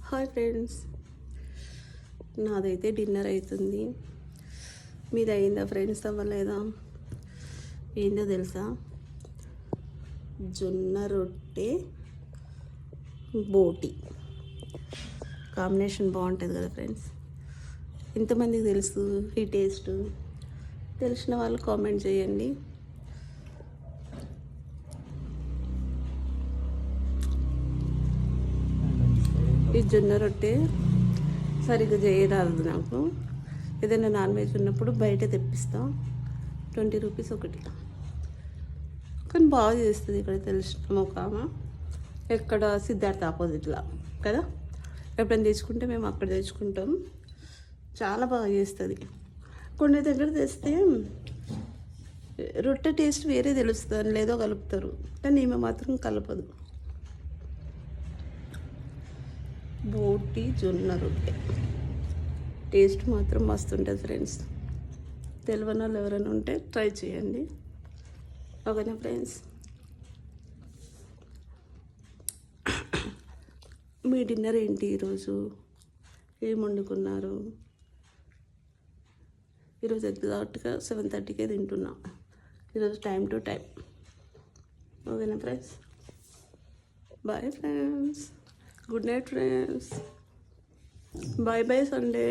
Hi friends, నాదైతే dinner అవుతుంది. మీది అయిందా ఫ్రెండ్స్? అవ్వలేదా? ఏందో తెలుసా? జొన్న రొట్టె బోటి కాంబినేషన్ బాగుంటుంది కదా ఫ్రెండ్స్. ఎంతమందికి తెలుసు ఈ టేస్ట్? తెలిసిన వాళ్ళు కామెంట్ చేయండి. ఈ జొన్న రొట్టె సరిగ్గా చేయరాదు నాకు. ఏదైనా నాన్ వెజ్ ఉన్నప్పుడు బయట తెప్పిస్తాం, 20 రూపీస్ ఒకటి. కానీ బాగా చేస్తుంది. ఇక్కడ తెలిసిన ఒక ఆమె, ఎక్కడ సిద్ధార్థ ఆపోజిట్లో కదా. ఎప్పుడైనా తెచ్చుకుంటే మేము అక్కడ తెచ్చుకుంటాం. చాలా బాగా చేస్తుంది. కొన్ని దగ్గర తెస్తే రొట్టె టేస్ట్ వేరే తెలుస్తుంది, లేదో కలుపుతారు, కానీ ఈమె మాత్రం కలపదు. బోటి జొన్న రొట్టె టేస్ట్ మాత్రం మస్తు ఉంటుంది ఫ్రెండ్స్. తెలియని వాళ్ళు ఎవరైనా ఉంటే ట్రై చేయండి. ఓకేనా ఫ్రెండ్స్? మీ డిన్నర్ ఏంటి ఈరోజు? ఏం వండుకున్నారు? ఈరోజు ఎగ్జాక్ట్గా 7:30కే తింటున్నా. ఈరోజు టైం టు టైం. ఓకేనా friends? Bye friends. Good night friends. Bye bye Sunday.